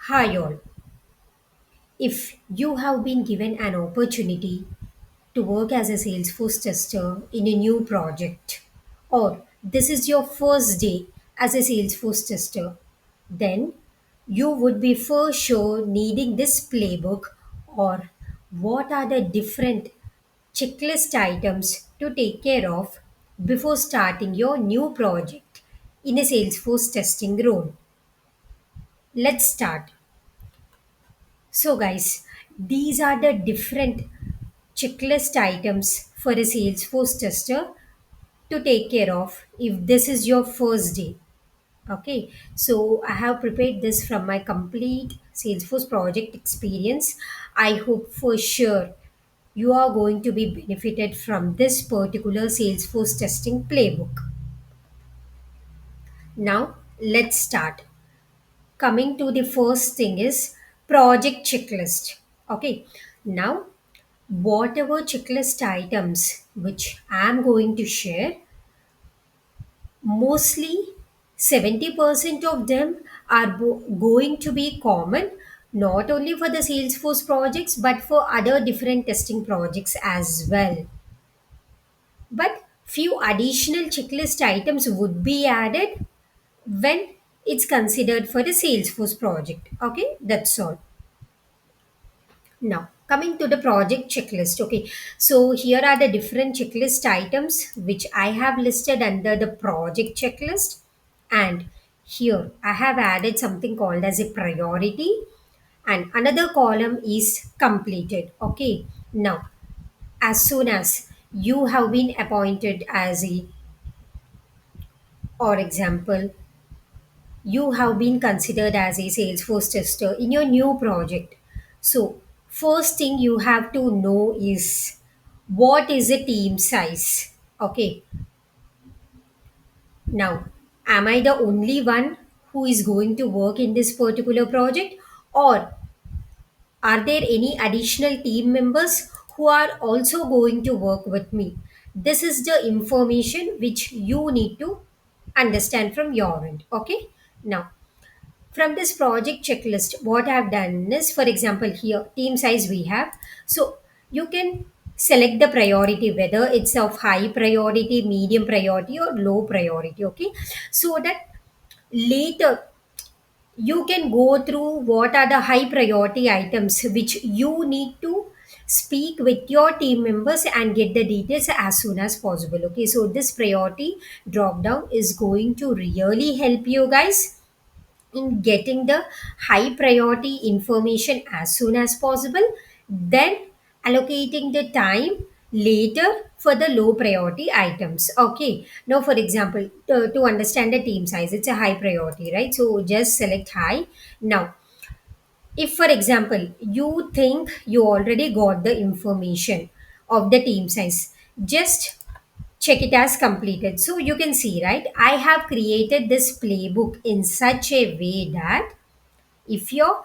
Hi all. If you have been given an opportunity to work as a Salesforce tester in a new project, or this is your first day as a Salesforce tester, then you would be for sure needing this playbook or what are the different checklist items to take care of before starting your new project in a Salesforce testing role. Let's start. So, guys, these are the different checklist items for a Salesforce tester to take care of if this is your first day. Okay, so I have prepared this from my complete Salesforce project experience. I hope for sure you are going to be benefited from this particular Salesforce testing playbook. Now, let's start. Coming to the first thing is project checklist. Okay, now whatever checklist items which I'm going to share, mostly 70% of them are going to be common not only for the Salesforce projects but for other different testing projects as well. But few additional checklist items would be added when it's considered for the Salesforce project. Okay, that's all. Now, coming to the project checklist. Okay, so here are the different checklist items which I have listed under the project checklist, and here I have added something called as a priority, and another column is completed. Okay, now as soon as you have been appointed as a, or example, you have been considered as a Salesforce tester in your new project. So, first thing you have to know is what is the team size? Okay, now am I the only one who is going to work in this particular project, or are there any additional team members who are also going to work with me? This is the information which you need to understand from your end. Okay, now from this project checklist what I've done is, for example, here team size we have, so you can select the priority whether it's of high priority, medium priority or low priority. Okay, so that later you can go through what are the high priority items which you need to speak with your team members and get the details as soon as possible. Okay, so this priority drop down is going to really help you guys in getting the high priority information as soon as possible, then allocating the time later for the low priority items. Okay, now for example, to understand the team size, it's a high priority, right? So just select high. Now if for example you think you already got the information of the team size, just check it as completed. So you can see, right? I have created this playbook in such a way that if you're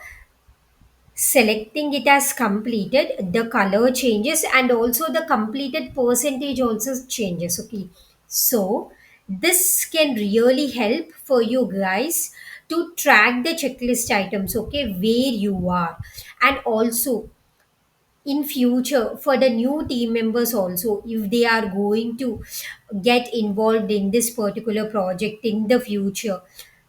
selecting it as completed, the color changes and also the completed percentage also changes. Okay. So this can really help for you guys to track the checklist items, okay, where you are. And also in future for the new team members also, if they are going to get involved in this particular project in the future,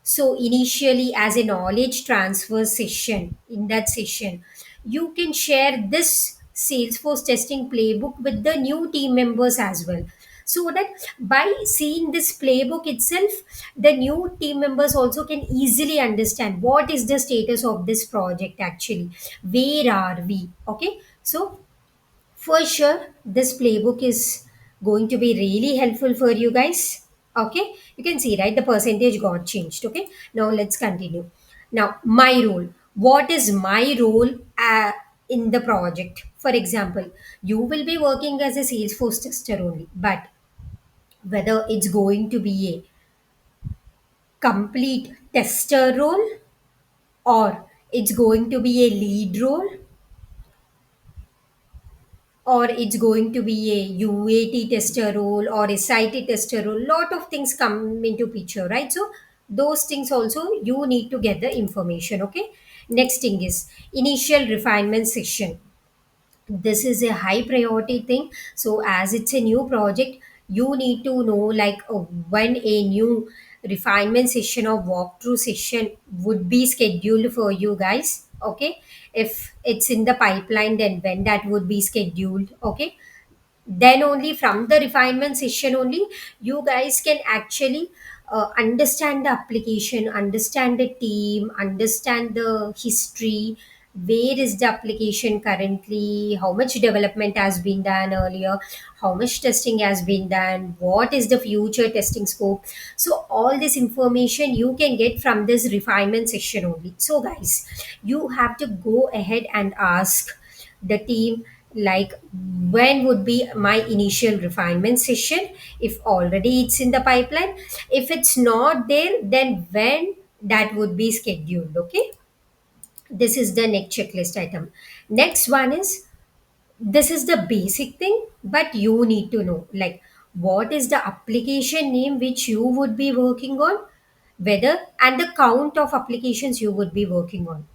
so initially as a knowledge transfer session, in that session you can share this Salesforce testing playbook with the new team members as well, so that by seeing this playbook itself the new team members also can easily understand what is the status of this project actually, where are we. Okay, so for sure this playbook is going to be really helpful for you guys. Okay, you can see, right, the percentage got changed. Okay, now let's continue. Now my role, what is my role in the project? For example, you will be working as a Salesforce tester only, but whether it's going to be a complete tester role, or it's going to be a lead role, or it's going to be a UAT tester role or a site tester role, lot of things come into picture, right? So those things also you need to get the information. Okay, Next thing is initial refinement section. This is a high priority thing. So as it's a new project, you need to know like when a new refinement session or walkthrough session would be scheduled for you guys. Okay, if it's in the pipeline, then when that would be scheduled. Okay, then only from the refinement session only you guys can actually understand the application, understand the team, understand the history, where is the application currently, how much development has been done earlier, how much testing has been done, what is the future testing scope. So all this information you can get from this refinement session only. So guys, you have to go ahead and ask the team like when would be my initial refinement session, if already it's in the pipeline. If it's not there, then when that would be scheduled. Okay, this is the next checklist item. Next one is, this is the basic thing, but you need to know like what is the application name which you would be working on, whether, and the count of applications you would be working on,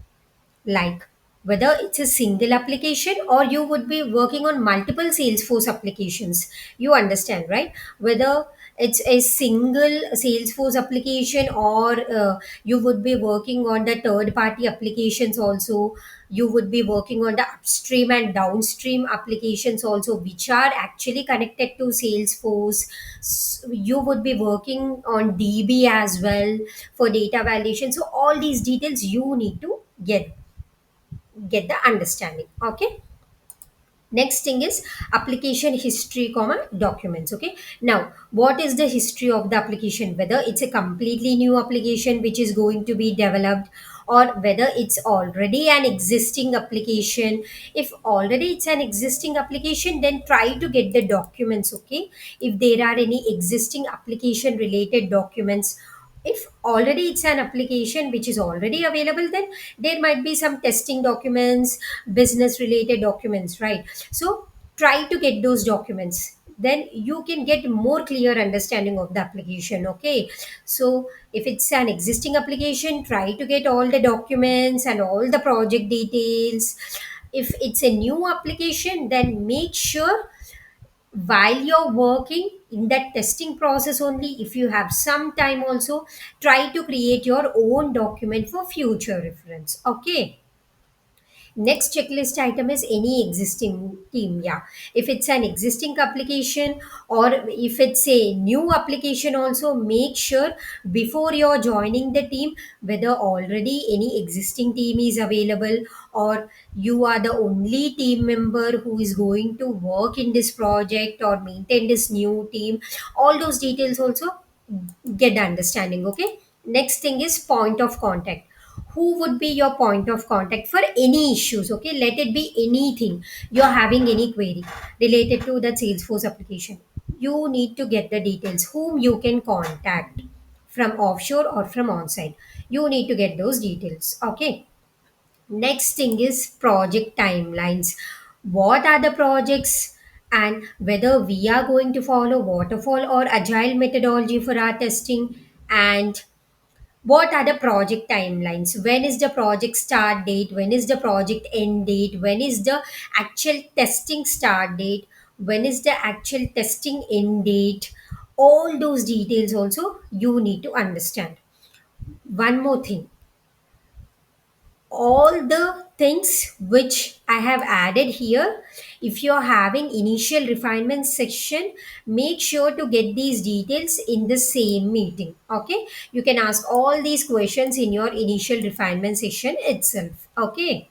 like whether it's a single application or you would be working on multiple Salesforce applications. You understand, right? Whether it's a single Salesforce application or you would be working on the third party applications also. You would be working on the upstream and downstream applications also, which are actually connected to Salesforce. You would be working on DB as well for data validation. So all these details you need to get the understanding. Okay, next thing is application history comma documents. Okay, now what is the history of the application, whether it's a completely new application which is going to be developed, or whether it's already an existing application. If already it's an existing application, then try to get the documents. Okay, if there are any existing application related documents. If already it's an application which is already available, then there might be some testing documents, business related documents, right? So try to get those documents, then you can get more clear understanding of the application. Okay, so if it's an existing application, try to get all the documents and all the project details. If it's a new application, then make sure while you're working in that testing process only, if you have some time also, try to create your own document for future reference. Okay, next checklist item is any existing team. Yeah, if it's an existing application or if it's a new application also, make sure before you're joining the team whether already any existing team is available, or you are the only team member who is going to work in this project or maintain this new team. All those details also get the understanding. Okay, next thing is point of contact. Who would be your point of contact for any issues? Okay, let it be anything. You're having any query related to that Salesforce application, you need to get the details whom you can contact, from offshore or from onsite. You need to get those details. Okay, next thing is project timelines. What are the projects, and whether we are going to follow waterfall or agile methodology for our testing, and what are the project timelines, when is the project start date, when is the project end date, when is the actual testing start date, when is the actual testing end date. All those details also you need to understand. One more thing, all the things which I have added here, if you're having initial refinement section, make sure to get these details in the same meeting. Okay, you can ask all these questions in your initial refinement session itself. Okay,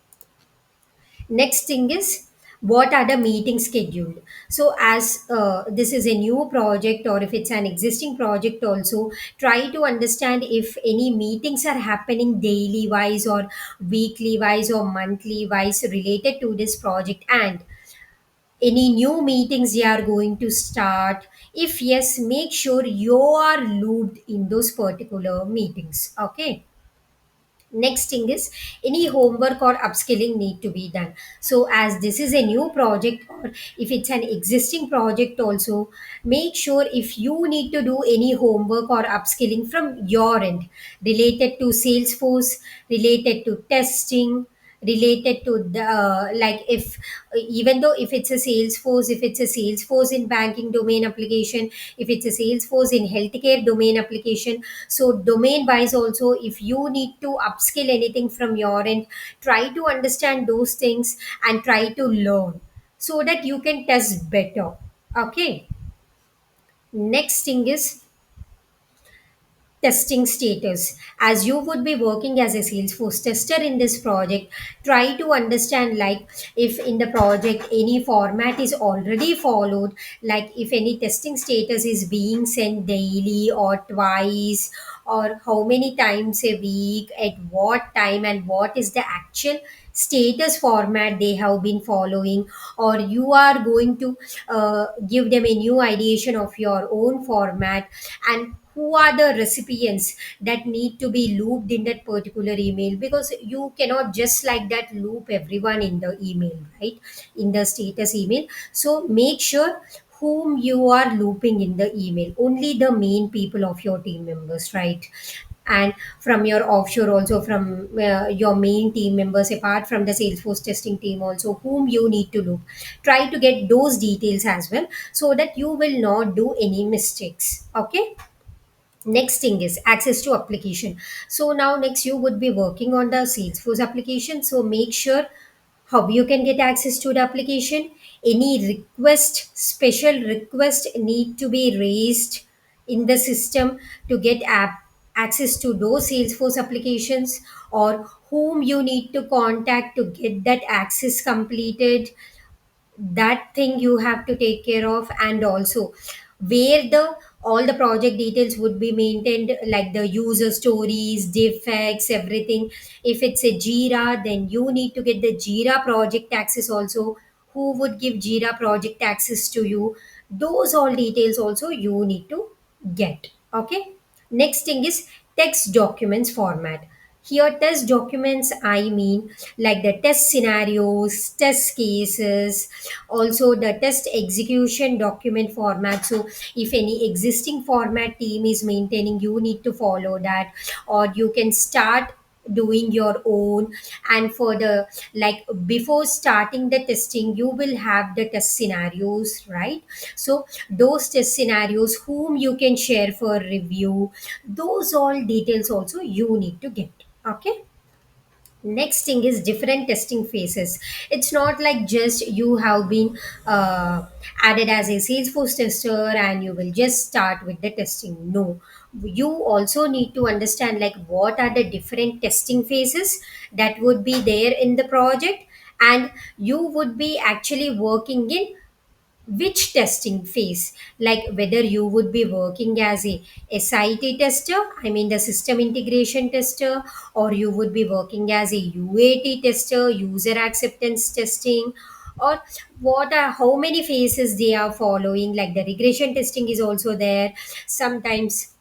next thing is, what are the meetings scheduled? So as this is a new project or if it's an existing project also, try to understand if any meetings are happening daily wise or weekly wise or monthly wise related to this project, and any new meetings you are going to start. If yes, make sure you are looped in those particular meetings. Okay, Next thing is, any homework or upskilling need to be done. So as this is a new project, or if it's an existing project also, make sure if you need to do any homework or upskilling from your end, related to Salesforce, related to testing, related to the like, if even though if it's a Salesforce, if it's a Salesforce in banking domain application, if it's a Salesforce in healthcare domain application, so domain wise also, if you need to upskill anything from your end, try to understand those things and try to learn so that you can test better. Okay. Next thing is testing status. As you would be working as a Salesforce tester in this project, try to understand, like, if in the project any format is already followed, like if any testing status is being sent daily or twice, or how many times a week, at what time, and what is the actual status format they have been following, or you are going to give them a new ideation of your own format, and who are the recipients that need to be looped in that particular email, because you cannot just like that loop everyone in the email, right, in the status email. So make sure whom you are looping in the email, only the main people of your team members, right? And from your offshore also, from your main team members, apart from the Salesforce testing team also, whom you need to loop, try to get those details as well, so that you will not do any mistakes. Okay. Next thing is access to application. So now next you would be working on the Salesforce application, so make sure how you can get access to the application. Any request, special request need to be raised in the system to get access to those Salesforce applications, or whom you need to contact to get that access completed, that thing you have to take care of. And also where the all the project details would be maintained, like the user stories, defects, everything. If it's a Jira, then you need to get the Jira project access also, who would give Jira project access to you, those all details also you need to get. Okay. Next thing is text documents format. Here test documents, I mean, like the test scenarios, test cases, also the test execution document format. So if any existing format team is maintaining, you need to follow that, or you can start doing your own. And for the, like, before starting the testing, you will have the test scenarios, right? So those test scenarios whom you can share for review, those all details also you need to get. Okay. Next thing is different testing phases. It's not like just you have been added as a Salesforce tester and you will just start with the testing. No, you also need to understand, like, what are the different testing phases that would be there in the project, and you would be actually working in which testing phase, like whether you would be working as a SIT tester, I mean the system integration tester, or you would be working as a UAT tester, user acceptance testing, or what are how many phases they are following. Like the regression testing is also there sometimes,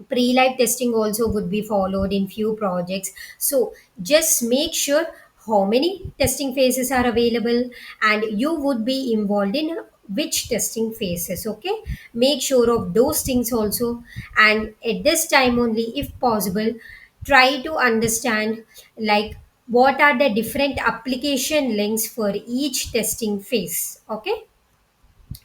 pre-live testing also would be followed in few projects. So just make sure how many testing phases are available, and you would be involved in which testing phases. Okay, make sure of those things also. And at this time only, if possible, try to understand, like, what are the different application links for each testing phase. Okay.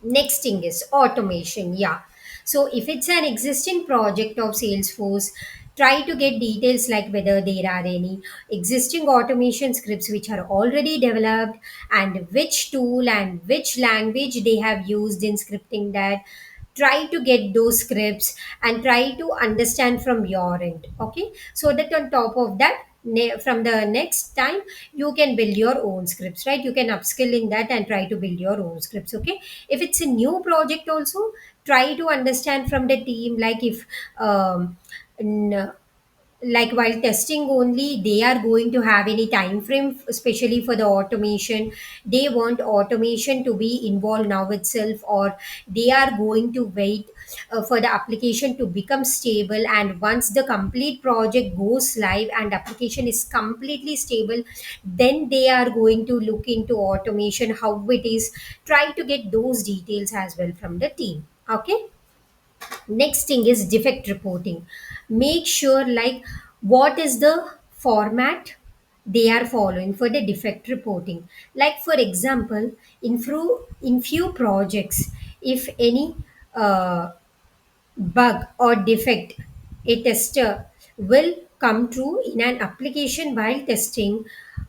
Next thing is automation. Yeah. So if it's an existing project of Salesforce, try to get details like whether there are any existing automation scripts which are already developed, and which tool and which language they have used in scripting that. Try to get those scripts and try to understand from your end. Okay. So that on top of that, from the next time, you can build your own scripts, right? You can upskill in that and try to build your own scripts. Okay. If it's a new project also, try to understand from the team, like if n- like while testing only, they are going to have any time frame, especially for the automation, they want automation to be involved now itself, or they are going to wait for the application to become stable, and once the complete project goes live and application is completely stable, then they are going to look into automation, how it is, try to get those details as well from the team. Okay. Next thing is defect reporting. Make sure like what is the format they are following for the defect reporting. Like for example, in few projects, if any uh, bug or defect a tester will come true in an application while testing,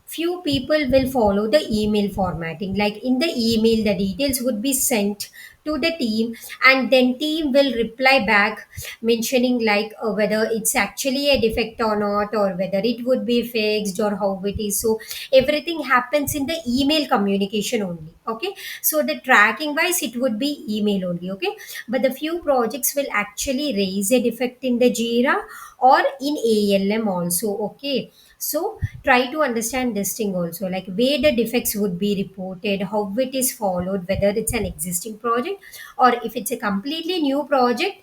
few people will follow the email formatting. Like in the email the details would be sent to the team, and then team will reply back mentioning like whether it's actually a defect or not, or whether it would be fixed or how it is. So everything happens in the email communication only. Okay. So the tracking wise it would be email only. Okay. But the few projects will actually raise a defect in the Jira or in ALM also. Okay. So try to understand this thing also, like where the defects would be reported, how it is followed, whether it's an existing project or if it's a completely new project.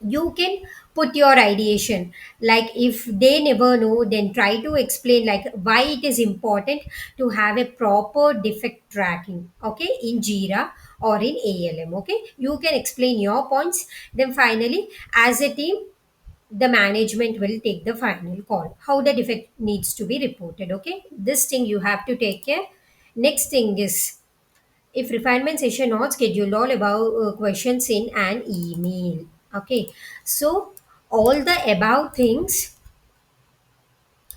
You can put your ideation, like if they never know, then try to explain like why it is important to have a proper defect tracking, okay, in Jira or in ALM. Okay, you can explain your points, then finally as a team the management will take the final call how the defect needs to be reported. Okay, this thing you have to take care. Next thing is, if refinement session not scheduled, all above questions in an email. Okay, so all the above things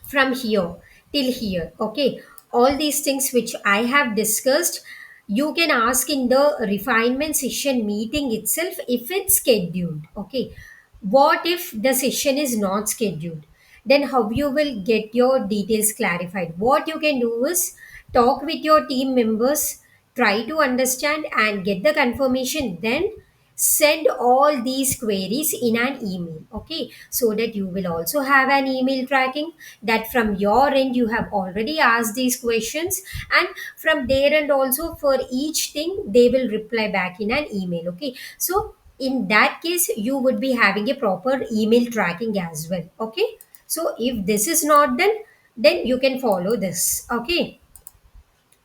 from here till here. Okay, all these things which I have discussed, you can ask in the refinement session meeting itself if it's scheduled. Okay, what if the session is not scheduled? Then how you will get your details clarified? What you can do is talk with your team members, try to understand and get the confirmation, then send all these queries in an email. Okay, so that you will also have an email tracking that from your end you have already asked these questions, and from their end also for each thing they will reply back in an email. Okay, so in that case you would be having a proper email tracking as well. Okay, so if this is not done, then you can follow this. Okay,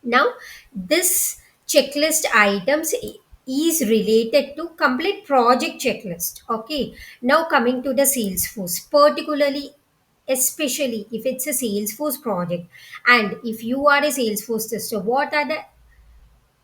now this checklist items is related to complete project checklist. Okay, now coming to the Salesforce, particularly especially if it's a Salesforce project, and if you are a Salesforce tester, what are the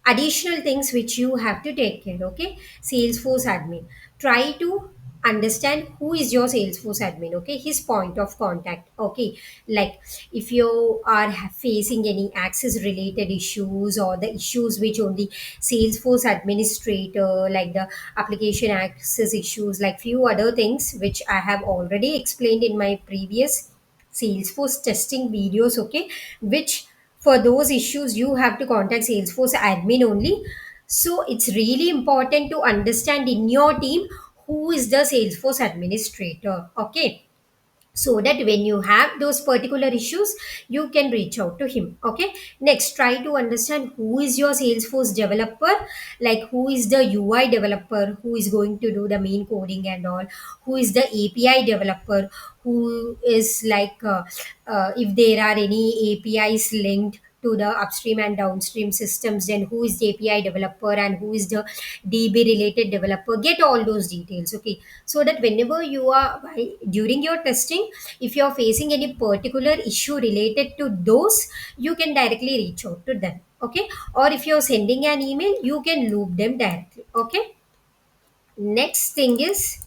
additional things which you have to take care? Okay, Salesforce admin, try to understand who is your Salesforce admin. Okay, his point of contact. Okay, like if you are facing any access related issues or the issues which only Salesforce administrator, like the application access issues, like few other things which I have already explained in my previous Salesforce testing videos. Okay, which for those issues you have to contact Salesforce admin only. So it's really important to understand in your team who is the Salesforce administrator. Okay, so that when you have those particular issues you can reach out to him. Okay, next try to understand who is your Salesforce developer, like who is the UI developer who is going to do the main coding and all, who is the API developer who is like if there are any APIs linked to the upstream and downstream systems, then who is the API developer and who is the DB related developer. Get all those details. Okay, so that whenever you are during your testing, if you are facing any particular issue related to those, you can directly reach out to them. Okay, or if you're sending an email you can loop them directly. Okay, next thing is,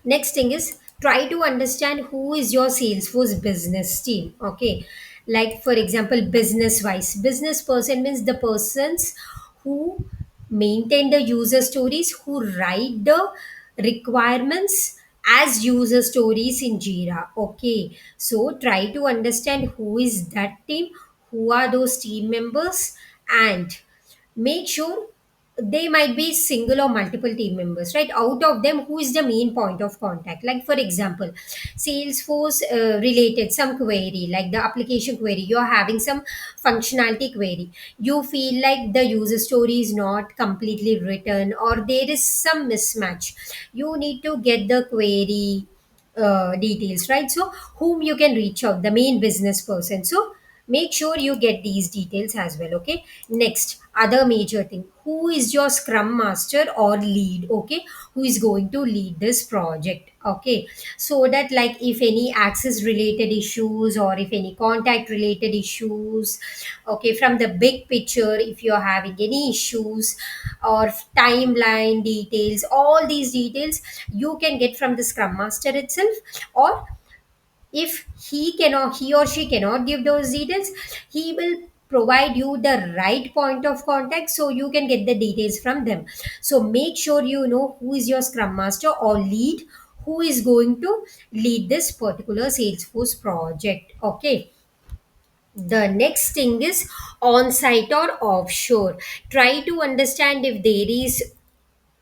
next thing is try to understand who is your Salesforce business team. Okay, like for example, business wise, business person means the persons who maintain the user stories, who write the requirements as user stories in Jira. Okay, so try to understand who is that team, who are those team members, and make sure they might be single or multiple team members, right? Out of them, who is the main point of contact? Like for example, Salesforce related some query, like the application query, you're having some functionality query, you feel like the user story is not completely written or there is some mismatch, you need to get the query details, right? So whom you can reach out, the main business person. So make sure you get these details as well. Okay, next, other major thing, who is your scrum master or lead? Okay, who is going to lead this project? Okay, so that like if any access related issues or if any contact related issues, okay, from the big picture, if you're having any issues or timeline details, all these details you can get from the scrum master itself. Or if he or she cannot give those details, he will provide you the right point of contact so you can get the details from them. So make sure you know who is your scrum master or lead, who is going to lead this particular Salesforce project. Okay, the next thing is on site or offshore. Try to understand if there is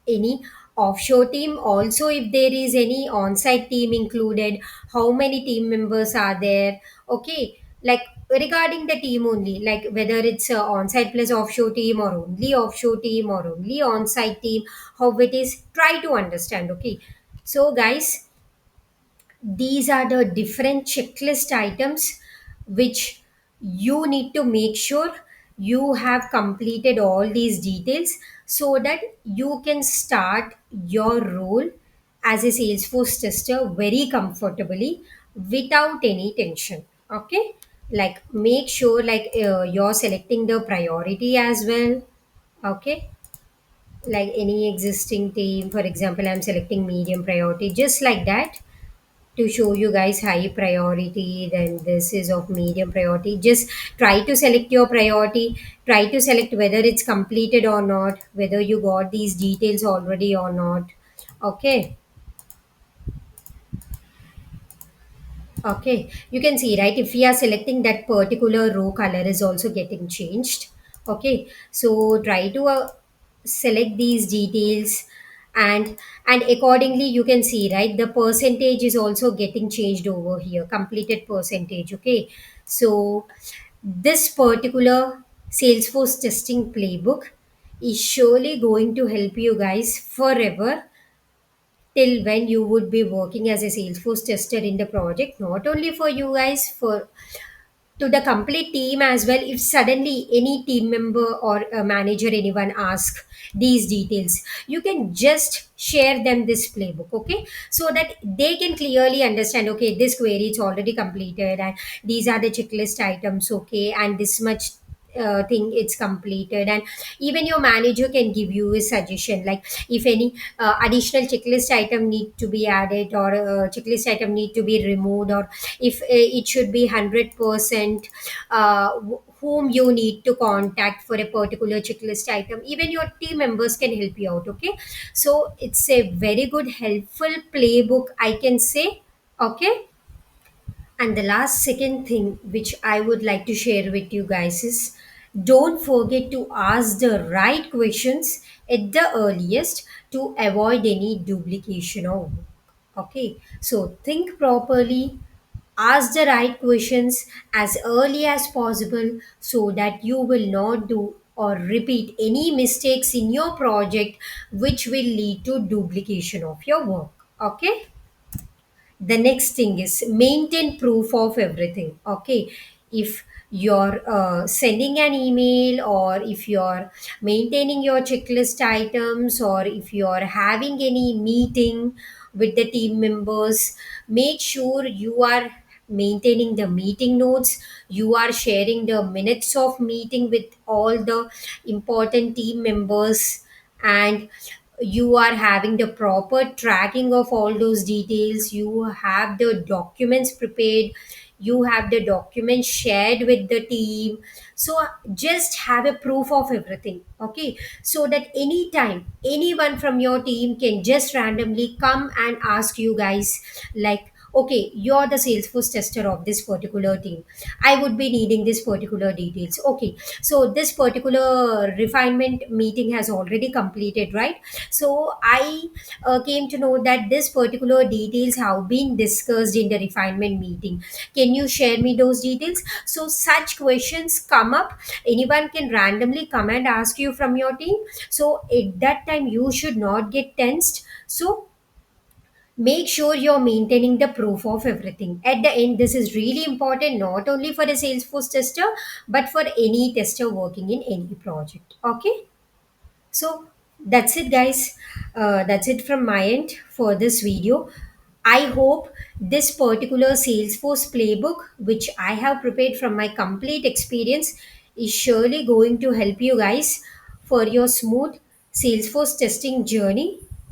any offshore team, also if there is any on-site team included, how many team members are there. Okay, like regarding the team only, like whether it's a on-site plus offshore team or only offshore team or only on-site team, how it is, try to understand. Okay, so guys, these are the different checklist items which you need to make sure you have completed all these details so that you can start your role as a Salesforce tester very comfortably without any tension. Okay, like make sure like you're selecting the priority as well. Okay, like any existing team, for example, I'm selecting medium priority, just like that, to show you guys high priority, then this is of medium priority. Just try to select your priority, try to select whether it's completed or not, whether you got these details already or not. Okay, okay, you can see, right, if we are selecting, that particular row color is also getting changed. Okay, so try to select these details, and accordingly you can see, right, the percentage is also getting changed over here, completed percentage. Okay, so this particular Salesforce testing playbook is surely going to help you guys forever, till when you would be working as a Salesforce tester in the project, not only for you guys, for to the complete team as well. If suddenly any team member or a manager, anyone ask these details, you can just share them this playbook. Okay, so that they can clearly understand, okay, this query is already completed and these are the checklist items. Okay, and this much thing it's completed, and even your manager can give you a suggestion, like if any additional checklist item need to be added or checklist item need to be removed, or if it should be 100% whom you need to contact for a particular checklist item, even your team members can help you out. Okay, so it's a very good helpful playbook, I can say. Okay, and the last second thing which I would like to share with you guys is, don't forget to ask the right questions at the earliest to avoid any duplication of work. Okay, so think properly, ask the right questions as early as possible so that you will not do or repeat any mistakes in your project which will lead to duplication of your work. Okay, the next thing is maintain proof of everything. Okay, if you're sending an email, or if you're maintaining your checklist items, or if you're having any meeting with the team members, make sure you are maintaining the meeting notes, you are sharing the minutes of meeting with all the important team members, and you are having the proper tracking of all those details, you have the documents prepared, you have the documents shared with the team. So just have a proof of everything. Okay, so that anytime anyone from your team can just randomly come and ask you guys, like, okay, you're the Salesforce tester of this particular team. I would be needing this particular details. Okay, so this particular refinement meeting has already completed, right? So I came to know that this particular details have been discussed in the refinement meeting. Can you share me those details? So such questions come up. Anyone can randomly come and ask you from your team. So at that time you should not get tensed. So make sure you're maintaining the proof of everything at the end. This is really important, not only for a Salesforce tester but for any tester working in any project. Okay, so that's it, guys. That's it from my end for this video. I hope this particular Salesforce playbook, which I have prepared from my complete experience, is surely going to help you guys for your smooth Salesforce testing journey.